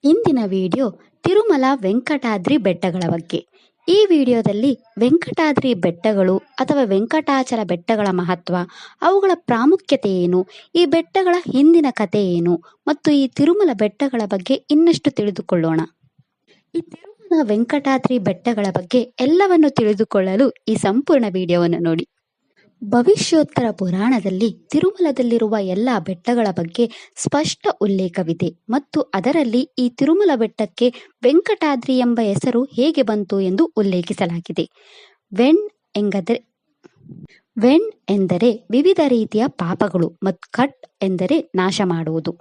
ಇಂದಿನ ವಿಡಿಯೋ ತಿರುಮಲ ವೆಂಕಟಾದ್ರಿ ಬೆಟ್ಟಗಳ ಬಗ್ಗೆ. ಈ ವಿಡಿಯೋದಲ್ಲಿ ವೆಂಕಟಾದ್ರಿ ಬೆಟ್ಟಗಳು ಅಥವಾ ವೆಂಕಟಾಚಲ ಬೆಟ್ಟಗಳ ಮಹತ್ವ, ಅವುಗಳ ಪ್ರಾಮುಖ್ಯತೆ ಏನು, ಈ ಬೆಟ್ಟಗಳ ಹಿಂದಿನ ಕಥೆ ಏನು ಮತ್ತು ಈ ತಿರುಮಲ ಬೆಟ್ಟಗಳ ಬಗ್ಗೆ ಇನ್ನಷ್ಟು ತಿಳಿದುಕೊಳ್ಳೋಣ. ಈ ತಿರುಮಲ ವೆಂಕಟಾದ್ರಿ ಬೆಟ್ಟಗಳ ಬಗ್ಗೆ ಎಲ್ಲವನ್ನು ತಿಳಿದುಕೊಳ್ಳಲು ಈ ಸಂಪೂರ್ಣ ವಿಡಿಯೋವನ್ನು ನೋಡಿ. ಭವಿಷ್ಯೋತ್ತರ ಪುರಾಣದಲ್ಲಿ ತಿರುಮಲದಲ್ಲಿರುವ ಎಲ್ಲ ಬೆಟ್ಟಗಳ ಬಗ್ಗೆ ಸ್ಪಷ್ಟ ಉಲ್ಲೇಖವಿದೆ ಮತ್ತು ಅದರಲ್ಲಿ ಈ ತಿರುಮಲ ಬೆಟ್ಟಕ್ಕೆ ವೆಂಕಟಾದ್ರಿ ಎಂಬ ಹೆಸರು ಹೇಗೆ ಬಂತು ಎಂದು ಉಲ್ಲೇಖಿಸಲಾಗಿದೆ. ವೆಣ್ ಎಂದರೆ ವಿವಿಧ ರೀತಿಯ ಪಾಪಗಳು ಮತ್ತು ಕಟ್ ಎಂದರೆ ನಾಶ ಮಾಡುವುದು.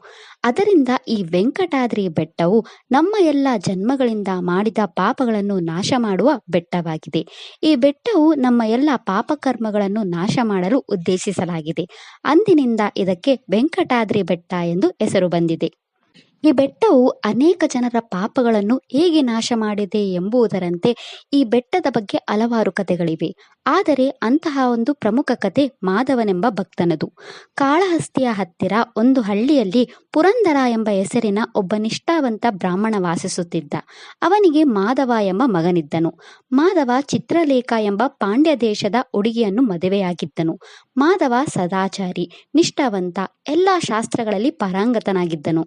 ಅದರಿಂದ ಈ ವೆಂಕಟಾದ್ರಿ ಬೆಟ್ಟವು ನಮ್ಮ ಎಲ್ಲ ಜನ್ಮಗಳಿಂದ ಮಾಡಿದ ಪಾಪಗಳನ್ನು ನಾಶ ಮಾಡುವ ಬೆಟ್ಟವಾಗಿದೆ. ಈ ಬೆಟ್ಟವು ನಮ್ಮ ಎಲ್ಲ ಪಾಪಕರ್ಮಗಳನ್ನು ನಾಶ ಮಾಡಲು ಉದ್ದೇಶಿಸಲಾಗಿದೆ. ಅಂದಿನಿಂದ ಇದಕ್ಕೆ ವೆಂಕಟಾದ್ರಿ ಬೆಟ್ಟ ಎಂದು ಹೆಸರು ಬಂದಿದೆ. ಈ ಬೆಟ್ಟವು ಅನೇಕ ಜನರ ಪಾಪಗಳನ್ನು ಹೇಗೆ ನಾಶ ಮಾಡಿದೆ ಎಂಬುದರಂತೆ ಈ ಬೆಟ್ಟದ ಬಗ್ಗೆ ಹಲವಾರು ಕಥೆಗಳಿವೆ. ಆದರೆ ಅಂತಹ ಒಂದು ಪ್ರಮುಖ ಕಥೆ ಮಾಧವನೆಂಬ ಭಕ್ತನದು. ಕಾಳಹಸ್ತಿಯ ಹತ್ತಿರ ಒಂದು ಹಳ್ಳಿಯಲ್ಲಿ ಪುರಂದರ ಎಂಬ ಹೆಸರಿನ ಒಬ್ಬ ನಿಷ್ಠಾವಂತ ಬ್ರಾಹ್ಮಣ ವಾಸಿಸುತ್ತಿದ್ದ. ಅವನಿಗೆ ಮಾಧವ ಎಂಬ ಮಗನಿದ್ದನು. ಮಾಧವ ಚಿತ್ರಲೇಖ ಎಂಬ ಪಾಂಡ್ಯ ದೇಶದ ಹುಡುಗಿಯನ್ನು ಮದುವೆಯಾಗಿದ್ದನು. ಮಾಧವ ಸದಾಚಾರಿ, ನಿಷ್ಠಾವಂತ, ಎಲ್ಲ ಶಾಸ್ತ್ರಗಳಲ್ಲಿ ಪಾರಂಗತನಾಗಿದ್ದನು.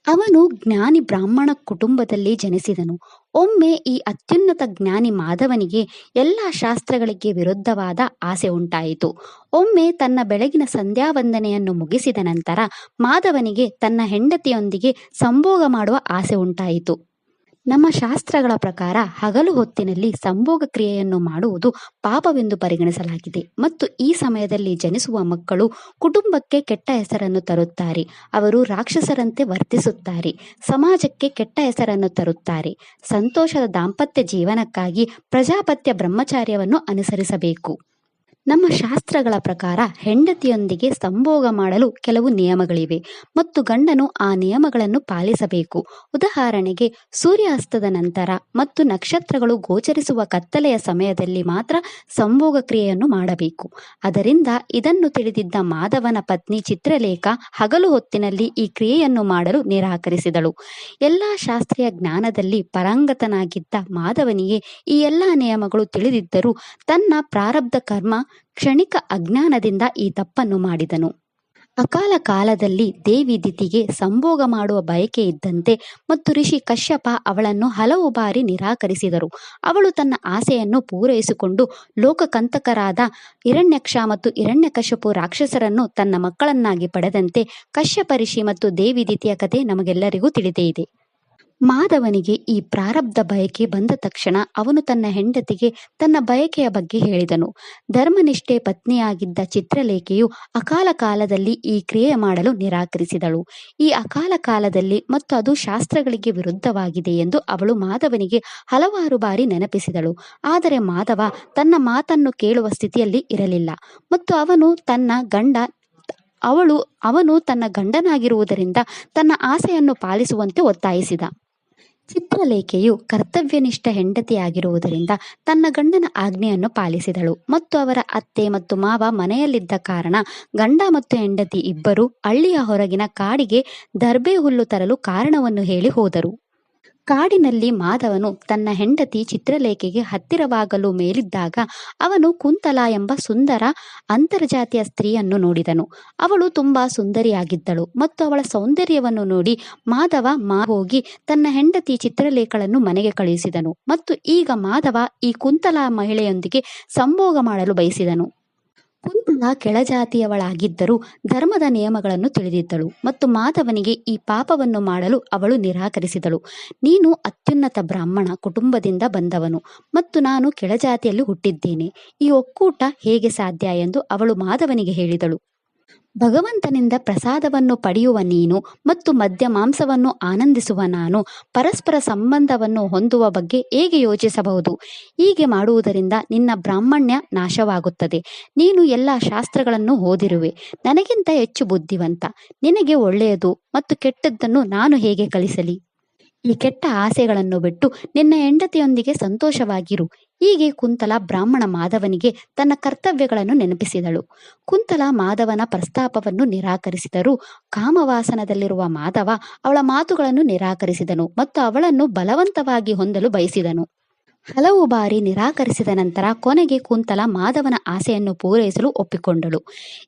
ಅವನು ಜ್ಞಾನಿ ಬ್ರಾಹ್ಮಣ ಕುಟುಂಬದಲ್ಲಿ ಜನಿಸಿದನು. ಒಮ್ಮೆ ಈ ಅತ್ಯುನ್ನತ ಜ್ಞಾನಿ ಮಾಧವನಿಗೆ ಎಲ್ಲ ಶಾಸ್ತ್ರಗಳಿಗೆ ವಿರುದ್ಧವಾದ ಆಸೆ ಉಂಟಾಯಿತು. ಒಮ್ಮೆ ತನ್ನ ಬೆಳಗಿನ ಸಂಧ್ಯಾವಂದನೆಯನ್ನು ಮುಗಿಸಿದ ನಂತರ ಮಾಧವನಿಗೆ ತನ್ನ ಹೆಂಡತಿಯೊಂದಿಗೆ ಸಂಭೋಗ ಮಾಡುವ ಆಸೆ ಉಂಟಾಯಿತು. ನಮ್ಮ ಶಾಸ್ತ್ರಗಳ ಪ್ರಕಾರ ಹಗಲು ಹೊತ್ತಿನಲ್ಲಿ ಸಂಭೋಗ ಕ್ರಿಯೆಯನ್ನು ಮಾಡುವುದು ಪಾಪವೆಂದು ಪರಿಗಣಿಸಲಾಗಿದೆ ಮತ್ತು ಈ ಸಮಯದಲ್ಲಿ ಜನಿಸುವ ಮಕ್ಕಳು ಕುಟುಂಬಕ್ಕೆ ಕೆಟ್ಟ ಹೆಸರನ್ನು ತರುತ್ತಾರೆ. ಅವರು ರಾಕ್ಷಸರಂತೆ ವರ್ತಿಸುತ್ತಾರೆ, ಸಮಾಜಕ್ಕೆ ಕೆಟ್ಟ ಹೆಸರನ್ನು ತರುತ್ತಾರೆ. ಸಂತೋಷದ ದಾಂಪತ್ಯ ಜೀವನಕ್ಕಾಗಿ ಪ್ರಜಾಪತ್ಯ ಬ್ರಹ್ಮಚಾರ್ಯವನ್ನು ಅನುಸರಿಸಬೇಕು. ನಮ್ಮ ಶಾಸ್ತ್ರಗಳ ಪ್ರಕಾರ ಹೆಂಡತಿಯೊಂದಿಗೆ ಸಂಭೋಗ ಮಾಡಲು ಕೆಲವು ನಿಯಮಗಳಿವೆ ಮತ್ತು ಗಂಡನು ಆ ನಿಯಮಗಳನ್ನು ಪಾಲಿಸಬೇಕು. ಉದಾಹರಣೆಗೆ, ಸೂರ್ಯಾಸ್ತದ ನಂತರ ಮತ್ತು ನಕ್ಷತ್ರಗಳು ಗೋಚರಿಸುವ ಕತ್ತಲೆಯ ಸಮಯದಲ್ಲಿ ಮಾತ್ರ ಸಂಭೋಗ ಕ್ರಿಯೆಯನ್ನು ಮಾಡಬೇಕು. ಅದರಿಂದ ಇದನ್ನು ತಿಳಿದಿದ್ದ ಮಾಧವನ ಪತ್ನಿ ಚಿತ್ರಲೇಖ ಹಗಲು ಹೊತ್ತಿನಲ್ಲಿ ಈ ಕ್ರಿಯೆಯನ್ನು ಮಾಡಲು ನಿರಾಕರಿಸಿದಳು. ಎಲ್ಲ ಶಾಸ್ತ್ರೀಯ ಜ್ಞಾನದಲ್ಲಿ ಪಾರಂಗತನಾಗಿದ್ದ ಮಾಧವನಿಗೆ ಈ ಎಲ್ಲ ನಿಯಮಗಳು ತಿಳಿದಿದ್ದರೂ ತನ್ನ ಪ್ರಾರಬ್ಧ ಕರ್ಮ ಕ್ಷಣಿಕ ಅಜ್ಞಾನದಿಂದ ಈ ತಪ್ಪನ್ನು ಮಾಡಿದನು. ಅಕಾಲ ಕಾಲದಲ್ಲಿ ದೇವಿ ದಿತಿಗೆ ಸಂಭೋಗ ಮಾಡುವ ಬಯಕೆ ಇದ್ದಂತೆ ಮತ್ತು ಋಷಿ ಕಶ್ಯಪ ಅವಳನ್ನು ಹಲವು ಬಾರಿ ನಿರಾಕರಿಸಿದರು. ಅವಳು ತನ್ನ ಆಸೆಯನ್ನು ಪೂರೈಸಿಕೊಂಡು ಲೋಕಕಂಟಕರಾದ ಹಿರಣ್ಯಾಕ್ಷ ಮತ್ತು ಹಿರಣ್ಯಕಶಿಪು ರಾಕ್ಷಸರನ್ನು ತನ್ನ ಮಕ್ಕಳನ್ನಾಗಿ ಪಡೆದಂತೆ ಕಶ್ಯಪ ಋಷಿ ಮತ್ತು ದೇವಿ ದಿತಿಯ ಕಥೆ ನಮಗೆಲ್ಲರಿಗೂ ತಿಳಿದೇ ಇದೆ. ಮಾಧವನಿಗೆ ಈ ಪ್ರಾರಬ್ಧ ಬಯಕೆ ಬಂದ ತಕ್ಷಣ ಅವನು ತನ್ನ ಹೆಂಡತಿಗೆ ತನ್ನ ಬಯಕೆಯ ಬಗ್ಗೆ ಹೇಳಿದನು. ಧರ್ಮನಿಷ್ಠೆ ಪತ್ನಿಯಾಗಿದ್ದ ಚಿತ್ರಲೇಖೆಯು ಅಕಾಲ ಕಾಲದಲ್ಲಿ ಈ ಕ್ರಿಯೆ ಮಾಡಲು ನಿರಾಕರಿಸಿದಳು. ಈ ಅಕಾಲ ಕಾಲದಲ್ಲಿ ಮತ್ತು ಅದು ಶಾಸ್ತ್ರಗಳಿಗೆ ವಿರುದ್ಧವಾಗಿದೆ ಎಂದು ಅವಳು ಮಾಧವನಿಗೆ ಹಲವಾರು ಬಾರಿ ನೆನಪಿಸಿದಳು. ಆದರೆ ಮಾಧವ ತನ್ನ ಮಾತನ್ನು ಕೇಳುವ ಸ್ಥಿತಿಯಲ್ಲಿ ಇರಲಿಲ್ಲ ಮತ್ತು ಅವನು ತನ್ನ ಗಂಡನಾಗಿರುವುದರಿಂದ ತನ್ನ ಆಸೆಯನ್ನು ಪಾಲಿಸುವಂತೆ ಒತ್ತಾಯಿಸಿದ. ಚಿತ್ರಲೇಖೆಯು ಕರ್ತವ್ಯನಿಷ್ಠ ಹೆಂಡತಿಯಾಗಿರುವುದರಿಂದ ತನ್ನ ಗಂಡನ ಆಜ್ಞೆಯನ್ನು ಪಾಲಿಸಿದಳು ಮತ್ತು ಅವರ ಅತ್ತೆ ಮತ್ತು ಮಾವ ಮನೆಯಲ್ಲಿದ್ದ ಕಾರಣ ಗಂಡ ಮತ್ತು ಹೆಂಡತಿ ಇಬ್ಬರೂ ಹಳ್ಳಿಯ ಹೊರಗಿನ ಕಾಡಿಗೆ ದರ್ಬೆ ಹುಲ್ಲು ತರಲು ಕಾರಣವನ್ನು ಹೇಳಿ ಹೋದರು. ಕಾಡಿನಲ್ಲಿ ಮಾಧವನು ತನ್ನ ಹೆಂಡತಿ ಚಿತ್ರಲೇಖೆಗೆ ಹತ್ತಿರವಾಗಲು ಮೇಲಿದ್ದಾಗ ಅವನು ಕುಂತಲಾ ಎಂಬ ಸುಂದರ ಅಂತರ್ಜಾತಿಯ ಸ್ತ್ರೀಯನ್ನು ನೋಡಿದನು. ಅವಳು ತುಂಬಾ ಸುಂದರಿಯಾಗಿದ್ದಳು ಮತ್ತು ಅವಳ ಸೌಂದರ್ಯವನ್ನು ನೋಡಿ ಮಾಧವ ಹೋಗಿ ತನ್ನ ಹೆಂಡತಿ ಚಿತ್ರಲೇಖಳನ್ನು ಮನೆಗೆ ಕಳುಹಿಸಿದನು ಮತ್ತು ಈಗ ಮಾಧವ ಈ ಕುಂತಲಾ ಮಹಿಳೆಯೊಂದಿಗೆ ಸಂಭೋಗ ಮಾಡಲು ಬಯಸಿದನು. ಕುಂತಲಾ ಕೆಳಜಾತಿಯವಳಾಗಿದ್ದರೂ ಧರ್ಮದ ನಿಯಮಗಳನ್ನು ತಿಳಿದಿದ್ದಳು ಮತ್ತು ಮಾಧವನಿಗೆ ಈ ಪಾಪವನ್ನು ಮಾಡಲು ಅವಳು ನಿರಾಕರಿಸಿದಳು. ನೀನು ಅತ್ಯುನ್ನತ ಬ್ರಾಹ್ಮಣ ಕುಟುಂಬದಿಂದ ಬಂದವನು ಮತ್ತು ನಾನು ಕೆಳಜಾತಿಯಲ್ಲಿ ಹುಟ್ಟಿದ್ದೇನೆ. ಈ ಒಕ್ಕೂಟ ಹೇಗೆ ಸಾಧ್ಯ ಎಂದು ಅವಳು ಮಾಧವನಿಗೆ ಹೇಳಿದಳು. ಭಗವಂತನಿಂದ ಪ್ರಸಾದವನ್ನು ಪಡೆಯುವ ನೀನು ಮತ್ತು ಮದ್ಯ ಮಾಂಸವನ್ನು ಆನಂದಿಸುವ ನಾನು ಪರಸ್ಪರ ಸಂಬಂಧವನ್ನು ಹೊಂದುವ ಬಗ್ಗೆ ಹೇಗೆ ಯೋಚಿಸಬಹುದು? ಹೀಗೆ ಮಾಡುವುದರಿಂದ ನಿನ್ನ ಬ್ರಾಹ್ಮಣ್ಯ ನಾಶವಾಗುತ್ತದೆ. ನೀನು ಎಲ್ಲ ಶಾಸ್ತ್ರಗಳನ್ನು ಓದಿರುವೆ, ನನಗಿಂತ ಹೆಚ್ಚು ಬುದ್ಧಿವಂತ. ನಿನಗೆ ಒಳ್ಳೆಯದು ಮತ್ತು ಕೆಟ್ಟದ್ದನ್ನು ನಾನು ಹೇಗೆ ಕಲಿಸಲಿ? ಈ ಕೆಟ್ಟ ಆಸೆಗಳನ್ನು ಬಿಟ್ಟು ನಿನ್ನ ಹೆಂಡತಿಯೊಂದಿಗೆ ಸಂತೋಷವಾಗಿರು. ಹೀಗೆ ಕುಂತಲ ಬ್ರಾಹ್ಮಣ ಮಾಧವನಿಗೆ ತನ್ನ ಕರ್ತವ್ಯಗಳನ್ನು ನೆನಪಿಸಿದಳು. ಕುಂತಲ ಮಾಧವನ ಪ್ರಸ್ತಾಪವನ್ನು ನಿರಾಕರಿಸಿದರೂ ಕಾಮವಾಸನದಲ್ಲಿರುವ ಮಾಧವ ಅವಳ ಮಾತುಗಳನ್ನು ನಿರಾಕರಿಸಿದನು ಮತ್ತು ಅವಳನ್ನು ಬಲವಂತವಾಗಿ ಹೊಂದಲು ಬಯಸಿದನು. ಹಲವು ಬಾರಿ ನಿರಾಕರಿಸಿದ ನಂತರ ಕೊನೆಗೆ ಕುಂತಲ ಮಾಧವನ ಆಸೆಯನ್ನು ಪೂರೈಸಲು ಒಪ್ಪಿಕೊಂಡಳು.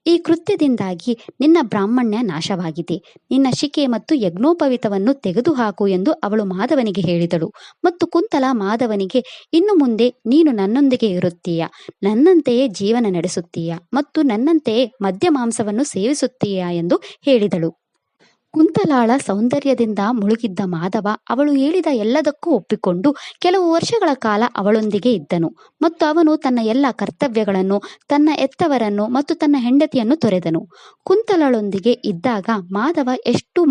ಈ ಕೃತ್ಯದಿಂದಾಗಿ ನಿನ್ನ ಬ್ರಾಹ್ಮಣ್ಯ ನಾಶವಾಗಿದೆ, ನಿನ್ನ ಶಿಕೆ ಮತ್ತು ಯಜ್ಞೋಪವೀತವನ್ನು ತೆಗೆದುಹಾಕು ಎಂದು ಅವಳು ಮಾಧವನಿಗೆ ಹೇಳಿದಳು. ಮತ್ತು ಕುಂತಲ ಮಾಧವನಿಗೆ, ಇನ್ನು ಮುಂದೆ ನೀನು ನನ್ನೊಂದಿಗೆ ಇರುತ್ತೀಯ, ನನ್ನಂತೆಯೇ ಜೀವನ ನಡೆಸುತ್ತೀಯ ಮತ್ತು ನನ್ನಂತೆಯೇ ಮದ್ಯ ಮಾಂಸವನ್ನು ಸೇವಿಸುತ್ತೀಯ ಎಂದು ಹೇಳಿದಳು. ಕುಂತಲಾಳ ಸೌಂದರ್ಯದಿಂದ ಮುಳುಗಿದ್ದ ಮಾಧವ ಅವಳು ಹೇಳಿದ ಎಲ್ಲದಕ್ಕೂ ಒಪ್ಪಿಕೊಂಡು ಕೆಲವು ವರ್ಷಗಳ ಕಾಲ ಅವಳೊಂದಿಗೆ ಇದ್ದನು ಮತ್ತು ಅವನು ತನ್ನ ಎಲ್ಲ ಕರ್ತವ್ಯಗಳನ್ನು, ತನ್ನ ಎತ್ತವರನ್ನು ಮತ್ತು ತನ್ನ ಹೆಂಡತಿಯನ್ನು ತೊರೆದನು. ಕುಂತಲಳೊಂದಿಗೆ ಇದ್ದಾಗ ಮಾಧವ ಎಷ್ಟು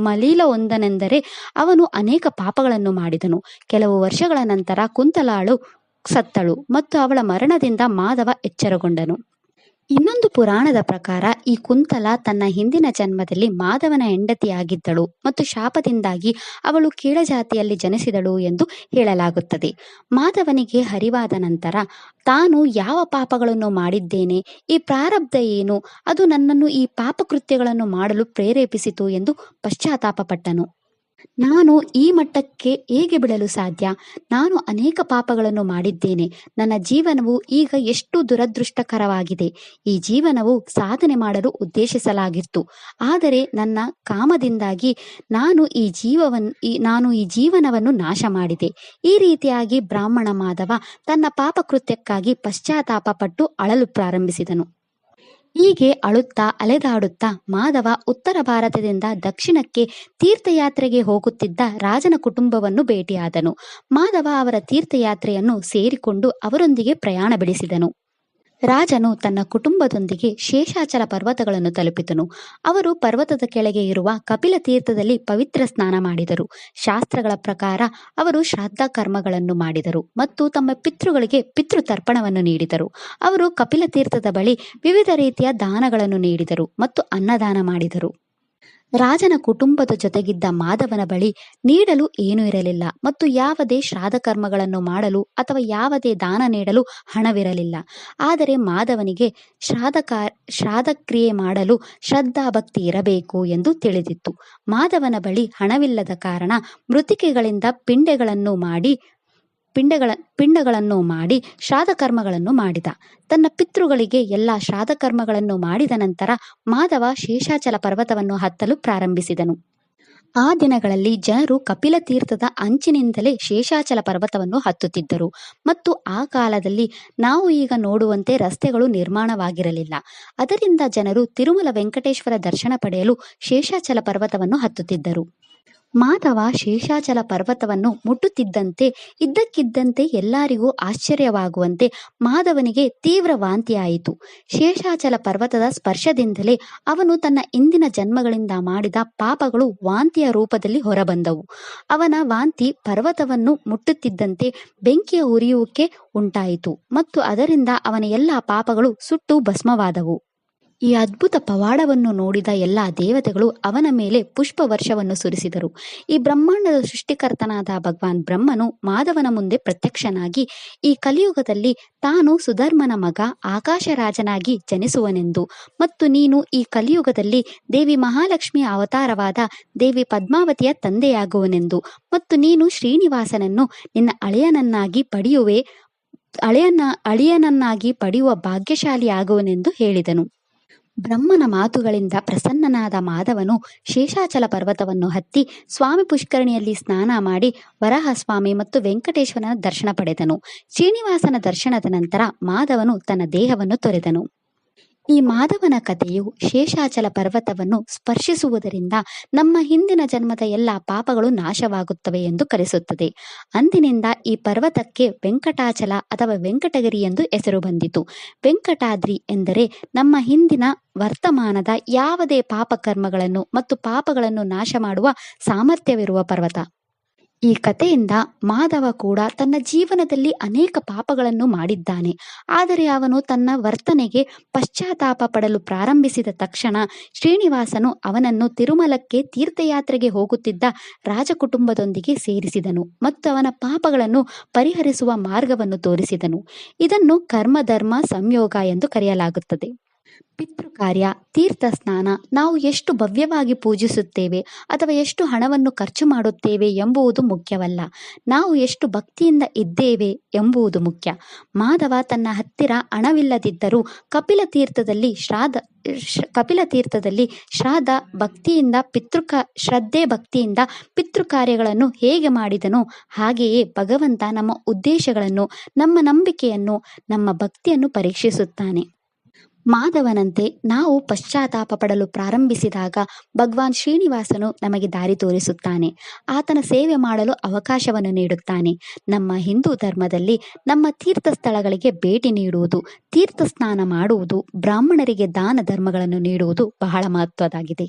ಮಲೀಲ ಹೊಂದನೆಂದರೆ ಅವನು ಅನೇಕ ಪಾಪಗಳನ್ನು ಮಾಡಿದನು. ಕೆಲವು ವರ್ಷಗಳ ನಂತರ ಕುಂತಲಾಳು ಸತ್ತಳು ಮತ್ತು ಅವಳ ಮರಣದಿಂದ ಮಾಧವ ಎಚ್ಚರಗೊಂಡನು. ಇನ್ನೊಂದು ಪುರಾಣದ ಪ್ರಕಾರ ಈ ಕುಂತಲ ತನ್ನ ಹಿಂದಿನ ಜನ್ಮದಲ್ಲಿ ಮಾಧವನ ಹೆಂಡತಿಯಾಗಿದ್ದಳು ಮತ್ತು ಶಾಪದಿಂದಾಗಿ ಅವಳು ಕೀಳಜಾತಿಯಲ್ಲಿ ಜನಿಸಿದಳು ಎಂದು ಹೇಳಲಾಗುತ್ತದೆ. ಮಾಧವನಿಗೆ ಅರಿವಾದ ನಂತರ ತಾನು ಯಾವ ಪಾಪಗಳನ್ನು ಮಾಡಿದ್ದೇನೆ, ಈ ಪ್ರಾರಬ್ಧ ಏನು, ಅದು ನನ್ನನ್ನು ಈ ಪಾಪಕೃತ್ಯಗಳನ್ನು ಮಾಡಲು ಪ್ರೇರೇಪಿಸಿತು ಎಂದು ಪಶ್ಚಾತ್ತಾಪಪಟ್ಟನು. ನಾನು ಈ ಮಟ್ಟಕ್ಕೆ ಹೇಗೆ ಬಿಡಲು ಸಾಧ್ಯ? ನಾನು ಅನೇಕ ಪಾಪಗಳನ್ನು ಮಾಡಿದ್ದೇನೆ. ನನ್ನ ಜೀವನವು ಈಗ ಎಷ್ಟು ದುರದೃಷ್ಟಕರವಾಗಿದೆ. ಈ ಜೀವನವು ಸಾಧನೆ ಮಾಡಲು ಉದ್ದೇಶಿಸಲಾಗಿತ್ತು, ಆದರೆ ನನ್ನ ಕಾಮದಿಂದಾಗಿ ನಾನು ಈ ಜೀವನವನ್ನು ನಾಶ ಮಾಡಿದೆ. ಈ ರೀತಿಯಾಗಿ ಬ್ರಾಹ್ಮಣ ಮಾಧವ ತನ್ನ ಪಾಪಕೃತ್ಯಕ್ಕಾಗಿ ಪಶ್ಚಾತ್ತಾಪಪಟ್ಟು ಅಳಲು ಪ್ರಾರಂಭಿಸಿದನು. ಹೀಗೆ ಅಳುತ್ತಾ ಅಲೆದಾಡುತ್ತಾ ಮಾಧವ ಉತ್ತರ ಭಾರತದಿಂದ ದಕ್ಷಿಣಕ್ಕೆ ತೀರ್ಥಯಾತ್ರೆಗೆ ಹೋಗುತ್ತಿದ್ದ ರಾಜನ ಕುಟುಂಬವನ್ನು ಭೇಟಿಯಾದನು. ಮಾಧವ ಅವರ ತೀರ್ಥಯಾತ್ರೆಯನ್ನು ಸೇರಿಕೊಂಡು ಅವರೊಂದಿಗೆ ಪ್ರಯಾಣ ಬೆಳೆಸಿದನು. ರಾಜನು ತನ್ನ ಕುಟುಂಬದೊಂದಿಗೆ ಶೇಷಾಚಲ ಪರ್ವತಗಳನ್ನು ತಲುಪಿದನು. ಅವರು ಪರ್ವತದ ಕೆಳಗೆ ಇರುವ ಕಪಿಲ ತೀರ್ಥದಲ್ಲಿ ಪವಿತ್ರ ಸ್ನಾನ ಮಾಡಿದರು. ಶಾಸ್ತ್ರಗಳ ಪ್ರಕಾರ ಅವರು ಶ್ರಾದ್ದ ಕರ್ಮಗಳನ್ನು ಮಾಡಿದರು ಮತ್ತು ತಮ್ಮ ಪಿತೃಗಳಿಗೆ ಪಿತೃತರ್ಪಣವನ್ನು ನೀಡಿದರು. ಅವರು ಕಪಿಲ ತೀರ್ಥದ ಬಳಿ ವಿವಿಧ ರೀತಿಯ ದಾನಗಳನ್ನು ನೀಡಿದರು ಮತ್ತು ಅನ್ನದಾನ ಮಾಡಿದರು. ರಾಜನ ಕುಟುಂಬದ ಜೊತೆಗಿದ್ದ ಮಾಧವನ ಬಳಿ ನೀಡಲು ಏನೂ ಇರಲಿಲ್ಲ ಮತ್ತು ಯಾವುದೇ ಶ್ರಾದ್ದ ಕರ್ಮಗಳನ್ನು ಮಾಡಲು ಅಥವಾ ಯಾವುದೇ ದಾನ ನೀಡಲು ಹಣವಿರಲಿಲ್ಲ. ಆದರೆ ಮಾಧವನಿಗೆ ಶ್ರಾದ್ದಕ್ರಿಯೆ ಮಾಡಲು ಶ್ರದ್ಧಾಭಕ್ತಿ ಇರಬೇಕು ಎಂದು ತಿಳಿದಿತ್ತು. ಮಾಧವನ ಬಳಿ ಹಣವಿಲ್ಲದ ಕಾರಣ ಮೃತ್ತಿಕೆಗಳಿಂದ ಪಿಂಡಗಳನ್ನು ಮಾಡಿ ಶ್ರಾದ್ದಕರ್ಮಗಳನ್ನು ಮಾಡಿದ. ತನ್ನ ಪಿತೃಗಳಿಗೆ ಎಲ್ಲ ಶ್ರಾದ್ದಕರ್ಮಗಳನ್ನು ಮಾಡಿದ ನಂತರ ಮಾಧವ ಶೇಷಾಚಲ ಪರ್ವತವನ್ನು ಹತ್ತಲು ಪ್ರಾರಂಭಿಸಿದನು. ಆ ದಿನಗಳಲ್ಲಿ ಜನರು ಕಪಿಲ ತೀರ್ಥದ ಅಂಚಿನಿಂದಲೇ ಶೇಷಾಚಲ ಪರ್ವತವನ್ನು ಹತ್ತುತ್ತಿದ್ದರು ಮತ್ತು ಆ ಕಾಲದಲ್ಲಿ ನಾವು ಈಗ ನೋಡುವಂತೆ ರಸ್ತೆಗಳು ನಿರ್ಮಾಣವಾಗಿರಲಿಲ್ಲ. ಅದರಿಂದ ಜನರು ತಿರುಮಲ ವೆಂಕಟೇಶ್ವರ ದರ್ಶನ ಪಡೆಯಲು ಶೇಷಾಚಲ ಪರ್ವತವನ್ನು ಹತ್ತುತ್ತಿದ್ದರು. ಮಾಧವ ಶೇಷಾಚಲ ಪರ್ವತವನ್ನು ಮುಟ್ಟುತ್ತಿದ್ದಂತೆ ಇದ್ದಕ್ಕಿದ್ದಂತೆ ಎಲ್ಲರಿಗೂ ಆಶ್ಚರ್ಯವಾಗುವಂತೆ ಮಾಧವನಿಗೆ ತೀವ್ರ ವಾಂತಿಯಾಯಿತು. ಶೇಷಾಚಲ ಪರ್ವತದ ಸ್ಪರ್ಶದಿಂದಲೇ ಅವನು ತನ್ನ ಹಿಂದಿನ ಜನ್ಮಗಳಿಂದ ಮಾಡಿದ ಪಾಪಗಳು ವಾಂತಿಯ ರೂಪದಲ್ಲಿ ಹೊರಬಂದವು. ಅವನ ವಾಂತಿ ಪರ್ವತವನ್ನು ಮುಟ್ಟುತ್ತಿದ್ದಂತೆ ಬೆಂಕಿಯ ಉರಿಯುವಿಕೆ ಉಂಟಾಯಿತು ಮತ್ತು ಅದರಿಂದ ಅವನ ಎಲ್ಲ ಪಾಪಗಳು ಸುಟ್ಟು ಭಸ್ಮವಾದವು. ಈ ಅದ್ಭುತ ಪವಾಡವನ್ನು ನೋಡಿದ ಎಲ್ಲ ದೇವತೆಗಳು ಅವನ ಮೇಲೆ ಪುಷ್ಪ ವರ್ಷವನ್ನು ಸುರಿಸಿದರು. ಈ ಬ್ರಹ್ಮಾಂಡದ ಸೃಷ್ಟಿಕರ್ತನಾದ ಭಗವಾನ್ ಬ್ರಹ್ಮನು ಮಾಧವನ ಮುಂದೆ ಪ್ರತ್ಯಕ್ಷನಾಗಿ, ಈ ಕಲಿಯುಗದಲ್ಲಿ ತಾನು ಸುಧರ್ಮನ ಮಗ ಆಕಾಶರಾಜನಾಗಿ ಜನಿಸುವನೆಂದು ಮತ್ತು ನೀನು ಈ ಕಲಿಯುಗದಲ್ಲಿ ದೇವಿ ಮಹಾಲಕ್ಷ್ಮಿಯ ಅವತಾರವಾದ ದೇವಿ ಪದ್ಮಾವತಿಯ ತಂದೆಯಾಗುವನೆಂದು ಮತ್ತು ನೀನು ಶ್ರೀನಿವಾಸನನ್ನು ನಿನ್ನ ಅಳಿಯನನ್ನಾಗಿ ಪಡೆಯುವ ಭಾಗ್ಯಶಾಲಿಯಾಗುವನೆಂದು ಹೇಳಿದನು. ಬ್ರಹ್ಮನ ಮಾತುಗಳಿಂದ ಪ್ರಸನ್ನನಾದ ಮಾಧವನು ಶೇಷಾಚಲ ಪರ್ವತವನ್ನು ಹತ್ತಿ ಸ್ವಾಮಿ ಪುಷ್ಕರಣಿಯಲ್ಲಿ ಸ್ನಾನ ಮಾಡಿ ವರಾಹಸ್ವಾಮಿ ಮತ್ತು ವೆಂಕಟೇಶ್ವರನ ದರ್ಶನ ಪಡೆದನು. ಶ್ರೀನಿವಾಸನ ದರ್ಶನದ ನಂತರ ಮಾಧವನು ತನ್ನ ದೇಹವನ್ನು ತೊರೆದನು. ಈ ಮಾಧವನ ಕಥೆಯು ಶೇಷಾಚಲ ಪರ್ವತವನ್ನು ಸ್ಪರ್ಶಿಸುವುದರಿಂದ ನಮ್ಮ ಹಿಂದಿನ ಜನ್ಮದ ಎಲ್ಲ ಪಾಪಗಳು ನಾಶವಾಗುತ್ತವೆ ಎಂದು ಕಲಿಸುತ್ತದೆ. ಅಂದಿನಿಂದ ಈ ಪರ್ವತಕ್ಕೆ ವೆಂಕಟಾಚಲ ಅಥವಾ ವೆಂಕಟಗಿರಿ ಎಂದು ಹೆಸರು ಬಂದಿತು. ವೆಂಕಟಾದ್ರಿ ಎಂದರೆ ನಮ್ಮ ಹಿಂದಿನ ವರ್ತಮಾನದ ಯಾವುದೇ ಪಾಪಕರ್ಮಗಳನ್ನು ಮತ್ತು ಪಾಪಗಳನ್ನು ನಾಶ ಮಾಡುವ ಸಾಮರ್ಥ್ಯವಿರುವ ಪರ್ವತ. ಈ ಕಥೆಯಿಂದ ಮಾಧವ ಕೂಡ ತನ್ನ ಜೀವನದಲ್ಲಿ ಅನೇಕ ಪಾಪಗಳನ್ನು ಮಾಡಿದ್ದಾನೆ. ಆದರೆ ಅವನು ತನ್ನ ವರ್ತನೆಗೆ ಪಶ್ಚಾತ್ತಾಪ ಪಡಲು ಪ್ರಾರಂಭಿಸಿದ ತಕ್ಷಣ ಶ್ರೀನಿವಾಸನು ಅವನನ್ನು ತಿರುಮಲಕ್ಕೆ ತೀರ್ಥಯಾತ್ರೆಗೆ ಹೋಗುತ್ತಿದ್ದ ರಾಜಕುಟುಂಬದೊಂದಿಗೆ ಸೇರಿಸಿದನು ಮತ್ತು ಅವನ ಪಾಪಗಳನ್ನು ಪರಿಹರಿಸುವ ಮಾರ್ಗವನ್ನು ತೋರಿಸಿದನು. ಇದನ್ನು ಕರ್ಮಧರ್ಮ ಸಂಯೋಗ ಎಂದು ಕರೆಯಲಾಗುತ್ತದೆ. ಪಿತೃಕಾರ್ಯ, ತೀರ್ಥ ಸ್ನಾನ, ನಾವು ಎಷ್ಟು ಭವ್ಯವಾಗಿ ಪೂಜಿಸುತ್ತೇವೆ ಅಥವಾ ಎಷ್ಟು ಹಣವನ್ನು ಖರ್ಚು ಮಾಡುತ್ತೇವೆ ಎಂಬುದು ಮುಖ್ಯವಲ್ಲ, ನಾವು ಎಷ್ಟು ಭಕ್ತಿಯಿಂದ ಇದ್ದೇವೆ ಎಂಬುದು ಮುಖ್ಯ. ಮಾಧವ ತನ್ನ ಹತ್ತಿರ ಹಣವಿಲ್ಲದಿದ್ದರೂ ಕಪಿಲ ತೀರ್ಥದಲ್ಲಿ ಶ್ರದ್ಧೆ ಭಕ್ತಿಯಿಂದ ಪಿತೃಕಾರ್ಯಗಳನ್ನು ಹೇಗೆ ಮಾಡಿದನೋ ಹಾಗೆಯೇ ಭಗವಂತ ನಮ್ಮ ಉದ್ದೇಶಗಳನ್ನು, ನಮ್ಮ ನಂಬಿಕೆಯನ್ನು, ನಮ್ಮ ಭಕ್ತಿಯನ್ನು ಪರೀಕ್ಷಿಸುತ್ತಾನೆ. ಮಾಧವನಂತೆ ನಾವು ಪಶ್ಚಾತ್ತಾಪ ಪಡಲು ಪ್ರಾರಂಭಿಸಿದಾಗ ಭಗವಾನ್ ಶ್ರೀನಿವಾಸನು ನಮಗೆ ದಾರಿ ತೋರಿಸುತ್ತಾನೆ, ಆತನ ಸೇವೆ ಮಾಡಲು ಅವಕಾಶವನ್ನು ನೀಡುತ್ತಾನೆ. ನಮ್ಮ ಹಿಂದೂ ಧರ್ಮದಲ್ಲಿ ನಮ್ಮ ತೀರ್ಥ ಸ್ಥಳಗಳಿಗೆ ಭೇಟಿ ನೀಡುವುದು, ತೀರ್ಥ ಸ್ನಾನ ಮಾಡುವುದು, ಬ್ರಾಹ್ಮಣರಿಗೆ ದಾನ ಧರ್ಮಗಳನ್ನು ನೀಡುವುದು ಬಹಳ ಮಹತ್ವದಾಗಿದೆ.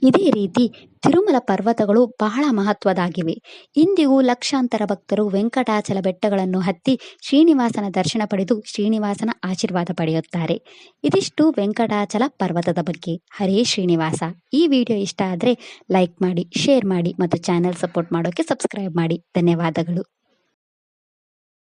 ಇದೇ ರೀತಿ ತಿರುಮಲ ಪರ್ವತಗಳು ಬಹಳ ಮಹತ್ವದಾಗಿವೆ. ಇಂದಿಗೂ ಲಕ್ಷಾಂತರ ಭಕ್ತರು ವೆಂಕಟಾಚಲ ಬೆಟ್ಟಗಳನ್ನು ಹತ್ತಿ ಶ್ರೀನಿವಾಸನ ದರ್ಶನ ಪಡೆದು ಶ್ರೀನಿವಾಸನ ಆಶೀರ್ವಾದ ಪಡೆಯುತ್ತಾರೆ. ಇದಿಷ್ಟು ವೆಂಕಟಾಚಲ ಪರ್ವತದ ಬಗ್ಗೆ. ಹರೇ ಶ್ರೀನಿವಾಸ. ಈ ವಿಡಿಯೋ ಇಷ್ಟ ಆದರೆ ಲೈಕ್ ಮಾಡಿ, ಶೇರ್ ಮಾಡಿ ಮತ್ತು ಚಾನೆಲ್ ಸಪೋರ್ಟ್ ಮಾಡೋಕ್ಕೆ ಸಬ್ಸ್ಕ್ರೈಬ್ ಮಾಡಿ. ಧನ್ಯವಾದಗಳು.